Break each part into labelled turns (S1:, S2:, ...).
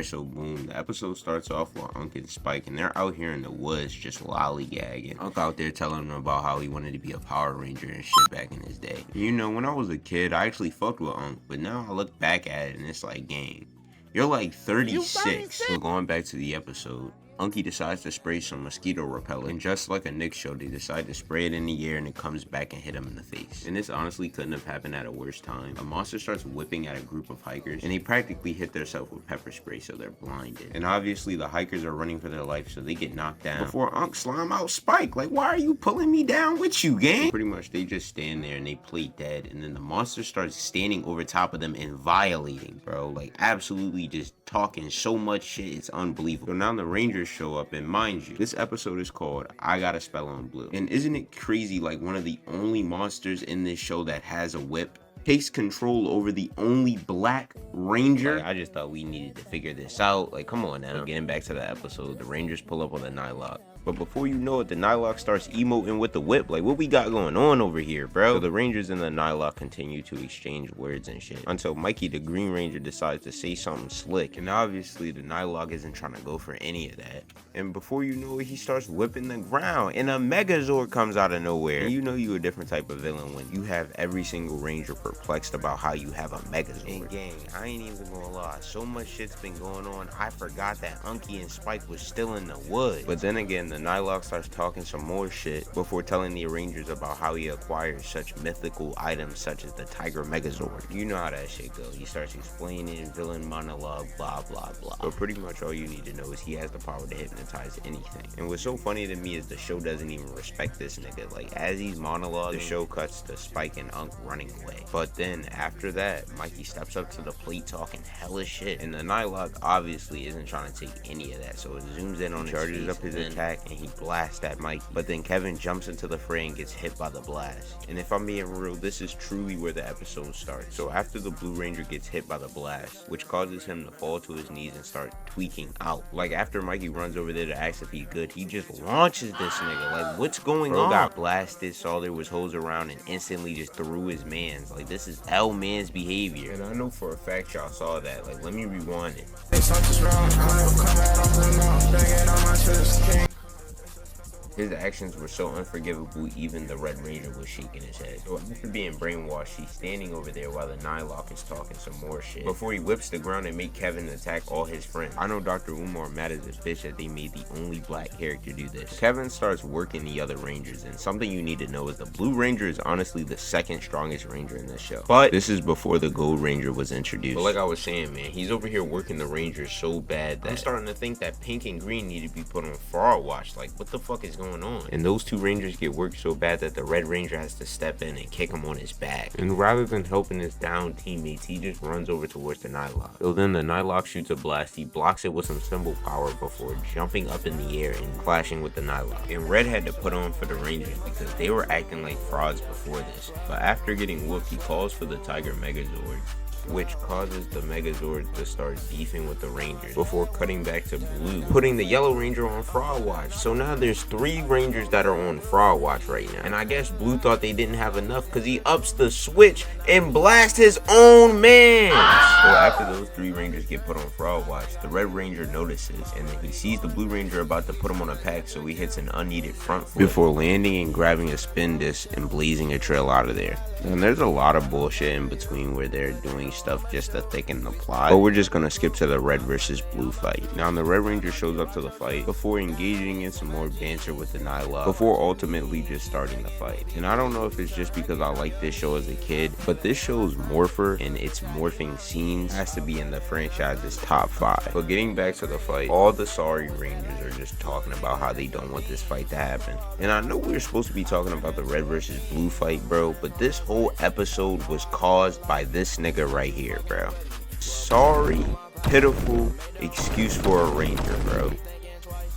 S1: So boom, the episode starts off with Unc and Spike, and they're out here in the woods just lollygagging. Unc out there telling them about how he wanted to be a Power Ranger and shit back in his day. You know, when I was a kid, I actually fucked with Unc, but now I look back at it and it's like, gang, you're like 36. So going back to the episode, Unky decides to spray some mosquito repellent, and just like a Nick show, they decide to spray it in the air and it comes back and hit him in the face. And this honestly couldn't have happened at a worse time. A monster starts whipping at a group of hikers, and they practically hit themselves with pepper spray, so they're blinded. And obviously the hikers are running for their life, so they get knocked down before Unc slime out Spike. Like, why are you pulling me down with you, gang? So pretty much they just stand there and they play dead, and then the monster starts standing over top of them and violating, bro. Like, absolutely just talking so much shit, it's unbelievable. So now the Rangers show up, and mind you, this episode is called I Got a Spell on Blue. And isn't it crazy, like one of the only monsters in this show that has a whip takes control over the only black ranger? Like, I just thought we needed to figure this out. Like, come on now. But getting back to the episode, the Rangers pull up on the Nightlock. But before you know it, the Nightlock starts emoting with the whip. Like, what we got going on over here, bro? So the Rangers and the Nightlock continue to exchange words and shit, until Mikey, the Green Ranger, decides to say something slick. And obviously, the Nightlock isn't trying to go for any of that. And before you know it, he starts whipping the ground, and a Megazord comes out of nowhere. And you know you a different type of villain when you have every single Ranger perplexed about how you have a Megazord. And gang, I ain't even gonna lie, so much shit's been going on, I forgot that Unky and Spike was still in the woods. But then again, the Nightlock starts talking some more shit before telling the Rangers about how he acquires such mythical items such as the Tiger Megazord. You know how that shit goes. He starts explaining villain monologue, blah blah blah. But pretty much all you need to know is he has the power to hypnotize anything. And what's so funny to me is the show doesn't even respect this nigga. Like, as he's monologuing, the show cuts to Spike and Unc running away. But then after that, Mikey steps up to the plate talking hella shit, and the Nightlock obviously isn't trying to take any of that, so it zooms in on his face, charges up his attack, and he blasts at Mikey. But then Kevin jumps into the fray and gets hit by the blast. And if I'm being real, this is truly where the episode starts. So after the Blue Ranger gets hit by the blast, which causes him to fall to his knees and start tweaking out. Like, after Mikey runs over there to ask if he's good, he just launches this nigga. Like, what's going on? Got blasted, saw there was hoes around, and instantly just threw his mans. Like, this is L man's behavior. And I know for a fact y'all saw that. Like, let me rewind it. His actions were so unforgivable, even the Red Ranger was shaking his head. So after being brainwashed, he's standing over there while the Nightlock is talking some more shit before he whips the ground and make Kevin attack all his friends. I know Dr. Umar mad as a bitch that they made the only black character do this. Kevin starts working the other Rangers, and something you need to know is the Blue Ranger is honestly the second strongest Ranger in this show. But this is before the Gold Ranger was introduced. But like I was saying, man, he's over here working the Rangers so bad that I'm starting to think that Pink and Green need to be put on fraud watch. Like, what the fuck is going on? And those two Rangers get worked so bad that the Red Ranger has to step in and kick him on his back. And rather than helping his down teammates, he just runs over towards the Nightlock. So then the Nightlock shoots a blast. He blocks it with some symbol power before jumping up in the air and clashing with the Nightlock. And Red had to put on for the Rangers because they were acting like frauds before this. But after getting whooped, he calls for the Tiger Megazord, which causes the Megazords to start beefing with the Rangers before cutting back to Blue, putting the Yellow Ranger on Fraud Watch. So now there's 3 Rangers that are on Fraud Watch right now. And I guess Blue thought they didn't have enough because he ups the switch and blasts his own man. So after those 3 Rangers get put on Fraud Watch, the Red Ranger notices, and then he sees the Blue Ranger about to put him on a pack, so he hits an unneeded front flip before landing and grabbing a spin disc and blazing a trail out of there. And there's a lot of bullshit in between where they're doing stuff just to thicken the plot, but we're just gonna skip to the Red versus Blue fight. Now the Red Ranger shows up to the fight before engaging in some more banter with the Nightlock before ultimately just starting the fight. And I don't know if it's just because I like this show as a kid, but this show's morpher and its morphing scenes has to be in the franchise's top 5. But getting back to the fight, all the sorry Rangers are just talking about how they don't want this fight to happen. And I know we're supposed to be talking about the Red versus Blue fight, bro, but this whole episode was caused by this nigga right here, bro. Sorry, pitiful excuse for a Ranger, bro.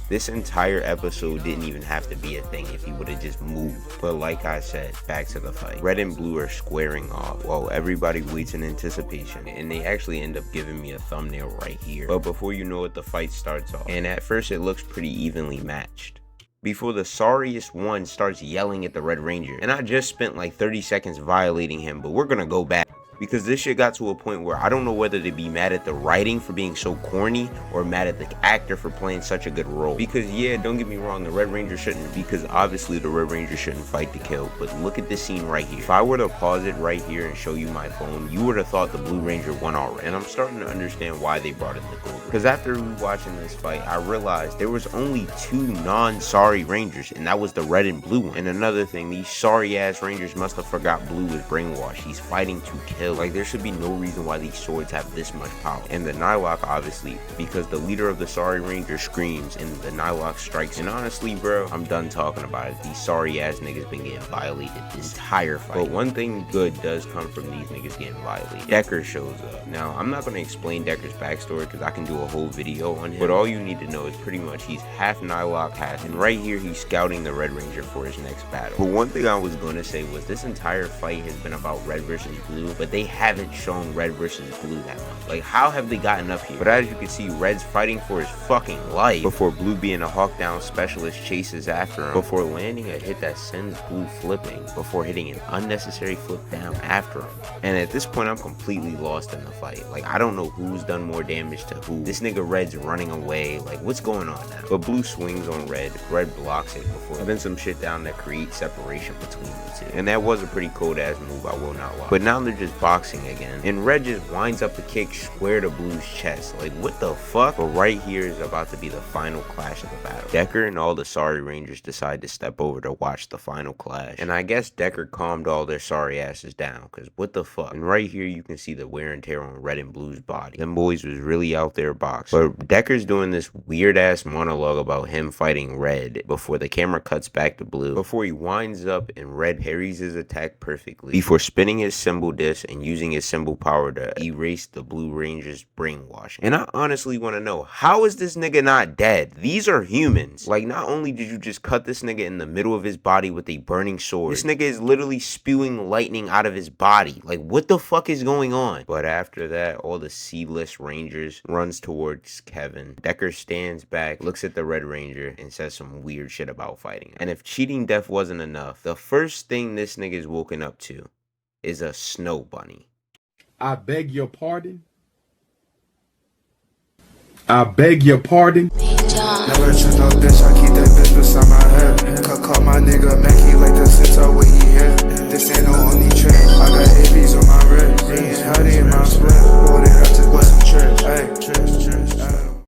S1: This entire episode didn't even have to be a thing if he would have just moved. But like I said, back to the fight. Red and Blue are squaring off while everybody waits in anticipation. And they actually end up giving me a thumbnail right here. But before you know it, the fight starts off. And at first it looks pretty evenly matched before the sorriest one starts yelling at the Red Ranger. And I just spent like 30 seconds violating him, but we're gonna go back. because this shit got to a point where I don't know whether to be mad at the writing for being so corny or mad at the actor for playing such a good role. Because yeah, don't get me wrong, the Red Ranger shouldn't, because obviously the Red Ranger shouldn't fight to kill, but look at this scene right here. If I were to pause it right here and show you my phone, you would have thought the Blue Ranger won already. And I'm starting to understand why they brought in the gold. Because after watching this fight, I realized there was only 2 non-sorry Rangers, and that was the red and blue one. And another thing, these sorry ass Rangers must have forgot blue was brainwashed. He's fighting to kill. Like, there should be no reason why these swords have this much power. And the Nylok, obviously, because the leader of the sorry Ranger screams and the Nylok strikes. And honestly, bro, I'm done talking about it. These sorry ass niggas been getting violated this entire fight. But one thing good does come from these niggas getting violated. Decker shows up. Now, I'm not going to explain Decker's backstory because I can do a whole video on him, but all you need to know is pretty much he's half Nylok, half, and right here he's scouting the Red Ranger for his next battle. But one thing I was going to say was this entire fight has been about red versus blue, but they haven't shown red versus blue that much. Like, how have they gotten up here? But as you can see, Red's fighting for his fucking life before Blue, being a hawk down specialist, chases after him before landing a hit that sends Blue flipping before hitting an unnecessary flip down after him. And at this point, I'm completely lost in the fight. Like, I don't know who's done more damage to who. This nigga Red's running away. Like, what's going on now? But Blue swings on Red. Red blocks it before then some shit down that creates separation between the two. And that was a pretty cold ass move, I will not lie. But now they're just boxing again. And Red just winds up a kick square to Blue's chest. Like, what the fuck? But right here is about to be the final clash of the battle. Decker and all the sorry Rangers decide to step over to watch the final clash. And I guess Decker calmed all their sorry asses down, because what the fuck? And right here you can see the wear and tear on Red and Blue's body. Them boys was really out there boxing. But Decker's doing this weird ass monologue about him fighting Red before the camera cuts back to Blue, before he winds up and Red parries his attack perfectly before spinning his symbol disc and using his symbol power to erase the Blue Ranger's brainwashing. And I honestly want to know, how is this nigga not dead? These are humans. Like, not only did you just cut this nigga in the middle of his body with a burning sword, this nigga is literally spewing lightning out of his body. Like, what the fuck is going on? But after that, all the C-list Rangers runs towards Kevin. Decker stands back, looks at the Red Ranger, and says some weird shit about fighting. And if cheating death wasn't enough, the first thing this nigga's woken up to is a snow bunny.
S2: I beg your pardon. I beg your pardon.
S3: Never trust no bitch, I keep that bitch